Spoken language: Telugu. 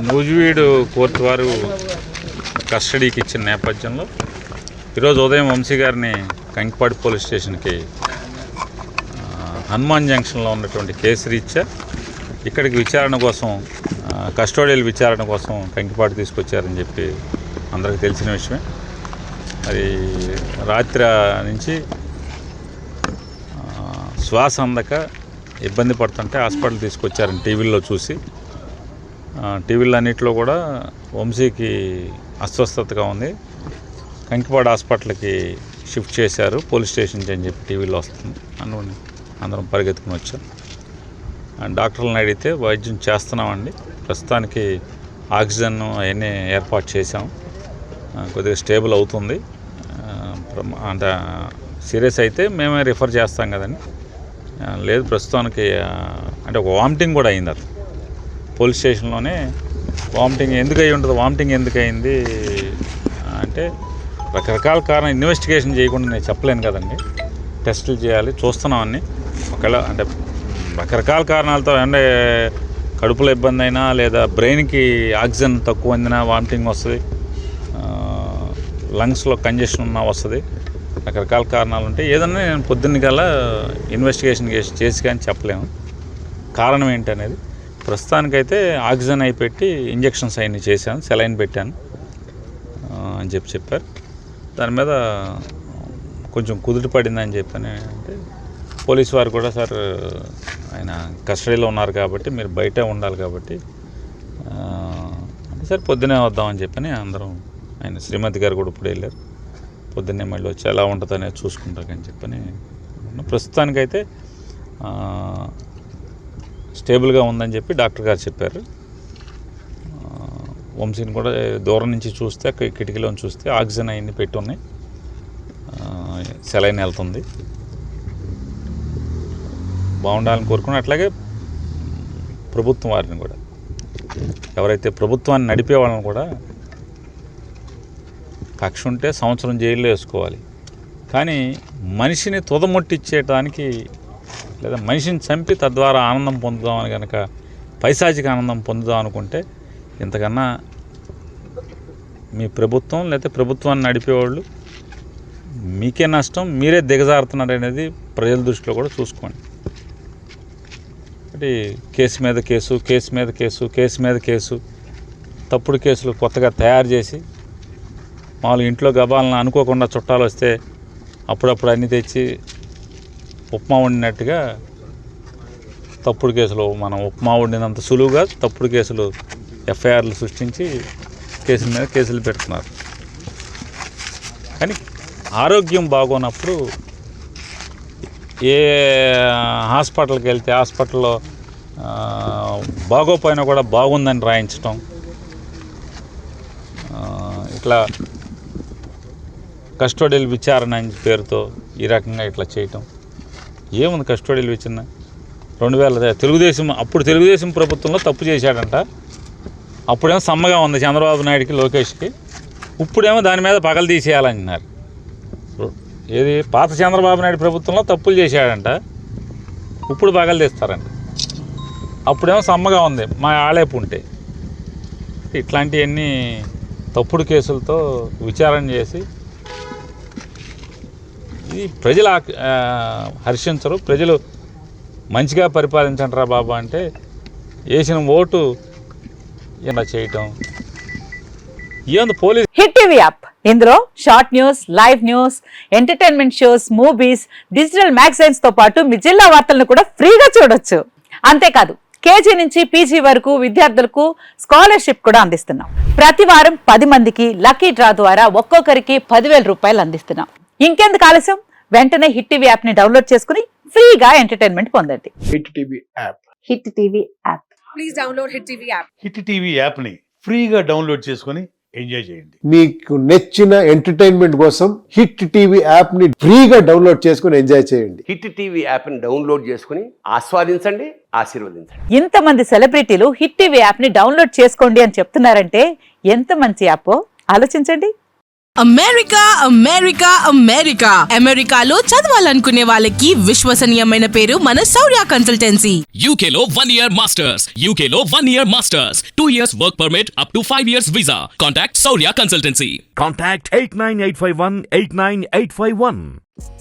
నూజివీడు కోర్టు వారు కస్టడీకి ఇచ్చిన నేపథ్యంలో ఈరోజు ఉదయం వంశీ గారిని కంకిపాడు పోలీస్ స్టేషన్కి హనుమాన్ జంక్షన్లో ఉన్నటువంటి కేసు రీత్యా ఇక్కడికి విచారణ కోసం కస్టోడియల్ విచారణ కోసం కంకిపాడు తీసుకొచ్చారని చెప్పి అందరికీ తెలిసిన విషయమే. అది రాత్రి నుంచి శ్వాస అందక ఇబ్బంది పడుతుంటే హాస్పిటల్ తీసుకొచ్చారని టీవీల్లో చూసి, టీవీలో అన్నింటిలో కూడా వంశీకి అస్వస్థతగా ఉంది, కంకిపాడు హాస్పిటల్కి షిఫ్ట్ చేశారు పోలీస్ స్టేషన్కి అని చెప్పి టీవీలో వస్తుంది. అందరం పరిగెత్తుకుని వచ్చాం. డాక్టర్లను అడిగితే వైద్యం చేస్తున్నామండి, ప్రస్తుతానికి ఆక్సిజన్ అవన్నీ ఏర్పాటు చేసాం, కొద్దిగా స్టేబుల్ అవుతుంది, అంటే సీరియస్ అయితే మేమే రిఫర్ చేస్తాం కదండి, లేదు ప్రస్తుతానికి అంటే ఒక వామిటింగ్ కూడా అయింది. అది పోలీస్ స్టేషన్లోనే వామిటింగ్ ఎందుకు అయి ఉంటుంది, వామిటింగ్ ఎందుకు అయింది అంటే రకరకాల కారణం ఇన్వెస్టిగేషన్ చేయకుండా నేను చెప్పలేను కదండి, టెస్టులు చేయాలి, చూస్తున్నామని. ఒకవేళ అంటే రకరకాల కారణాలతో అంటే కడుపులో ఇబ్బంది అయినా లేదా బ్రెయిన్కి ఆక్సిజన్ తక్కువ అందినా వామిటింగ్ వస్తుంది, లంగ్స్లో కంజెషన్ ఉన్నా వస్తుంది, రకరకాల కారణాలు ఉంటాయి. ఏదన్నా నేను పొద్దున్న కల్లా ఇన్వెస్టిగేషన్ చేసి కానీ చెప్పలేము కారణం ఏంటనేది. ప్రస్తుతానికైతే ఆక్సిజన్ అయి పెట్టి ఇంజక్షన్స్ అవన్నీ చేశాను, సెలైన్ పెట్టాను అని చెప్పారు. దాని మీద కొంచెం కుదుట పడిందని చెప్పని అంటే పోలీసు వారు కూడా సార్ ఆయన కస్టడీలో ఉన్నారు కాబట్టి మీరు బయటే ఉండాలి కాబట్టి అంటే సార్ పొద్దునే వద్దామని చెప్పని అందరం, ఆయన శ్రీమతి గారు కూడా ఇప్పుడు వెళ్ళారు, పొద్దున్నే మళ్ళీ వచ్చి ఎలా ఉంటుందనేది చూసుకుంటాకని చెప్పని. ప్రస్తుతానికైతే స్టేబుల్గా ఉందని చెప్పి డాక్టర్ గారు చెప్పారు. వంశీని కూడా దూరం నుంచి చూస్తే కిటికీలో చూస్తే ఆక్సిజన్ అవన్నీ పెట్టి ఉన్నాయి, సెలైన్ వెళ్తుంది, బాగుండాలని కోరుకుని. అట్లాగే ప్రభుత్వం వారిని కూడా, ఎవరైతే ప్రభుత్వాన్ని నడిపే వాళ్ళని కూడా కక్ష ఉంటే సంవత్సరం జైల్లో వేసుకోవాలి, కానీ మనిషిని తుదముట్టించేయడానికి లేదా మనిషిని చంపి తద్వారా ఆనందం పొందుదామని కనుక పైశాచిక ఆనందం పొందుదాం అనుకుంటే ఇంతకన్నా మీ ప్రభుత్వం లేదా ప్రభుత్వాన్ని నడిపేవాళ్ళు మీకే నష్టం, మీరే దిగజారుతున్నారు అనేది ప్రజల దృష్టిలో కూడా చూసుకోండి. అంటే కేసు మీద కేసు, కేసు మీద కేసు, కేసు మీద కేసు, తప్పుడు కేసులు కొత్తగా తయారు చేసి మామూలు ఇంట్లో గబాలను అనుకోకుండా చుట్టాలు వస్తే అప్పుడప్పుడు అన్నీ తెచ్చి ఉప్మా వండినట్టుగా తప్పుడు కేసులు, మనం ఉప్మా వండినంత సులువుగా తప్పుడు కేసులు ఎఫ్ఐఆర్లు సృష్టించి కేసుల మీద కేసులు పెడుతున్నారు. కానీ ఆరోగ్యం బాగోనప్పుడు ఏ హాస్పిటల్కి వెళ్తే హాస్పిటల్లో బాగోపోయినా కూడా బాగుందని రాయించటం, ఇట్లా కస్టోడియల్ విచారణ అని పేరుతో ఈ రకంగా ఇట్లా చేయటం ఏముంది. కస్టోడియల్ విచారణ 2000 తెలుగుదేశం ప్రభుత్వంలో తప్పు చేశాడంట, అప్పుడేమో సమ్మగా ఉంది చంద్రబాబు నాయుడికి లోకేష్కి, ఇప్పుడేమో దాని మీద పగలు తీసేయాలంటున్నారు. ఏది పాత చంద్రబాబు నాయుడు ప్రభుత్వంలో తప్పులు చేశాడంట, ఇప్పుడు పగలు తీస్తారంట, అప్పుడేమో సమ్మగా ఉంది మా ఆళేపు ఉంటే. ఇట్లాంటివన్నీ తప్పుడు కేసులతో విచారణ చేసి ఇది ప్రజలు హర్షించరు. ప్రజలు మంచిగా పరిపాలించండిరా బాబా అంటే వేసిన ఓటు ఇలా చేయటం ఏముంది. పోలీస్ హిట్ టీవీ యాప్, ఇందులో short news, live news, entertainment shows, movies, digital magazines తో పాటు మీ జిల్లా వార్తలను కూడా ఫ్రీగా చూడొచ్చు. అంతేకాదు కేజీ నుంచి పీజీ వరకు విద్యార్థులకు స్కాలర్షిప్ కూడా అందిస్తున్నాం. ప్రతి వారం 10 మందికి లక్కీ డ్రా ద్వారా ఒక్కొక్కరికి 10,000 రూపాయలు అందిస్తున్నాం. ఇంకెందుకు ఆలస్యం, వెంటనే హిట్ టీవీ యాప్ ని డౌన్లోడ్ చేసుకుని ఫ్రీగా ఎంటర్టైన్మెంట్ పొందండి. Hit TV app, hit TV app, please download hit TV app. Hit TV app ని ఫ్రీగా డౌన్లోడ్ చేసుకుని ఎంజాయ్ చేయండి. మీకు నచ్చిన ఎంటర్టైన్మెంట్ కోసం హిట్ టీవీ యాప్ ని ఫ్రీగా డౌన్లోడ్ చేసుకుని ఎంజాయ్ చేయండి. హిట్ టీవీ యాప్ ని డౌన్లోడ్ చేసుకుని ఆస్వాదించండి, ఆశీర్వదించండి. ఇంతమంది సెలబ్రిటీలు హిట్ టీవీ యాప్ ని డౌన్లోడ్ చేసుకోండి అని చెప్తున్నారంటే ఎంత మంచి యాప్ ఆలోచించండి. అమెరికా అమెరికా అమెరికా అమెరికాలో చదవాలనుకునే వాళ్ళకి విశ్వసనీయమైన పేరు మన శౌర్య consultancy. UK Law 1 Year Masters. UK Law 1 Year Masters. 2 years work permit up to 5 years visa. Contact Saurya Consultancy. Contact 89851 89851.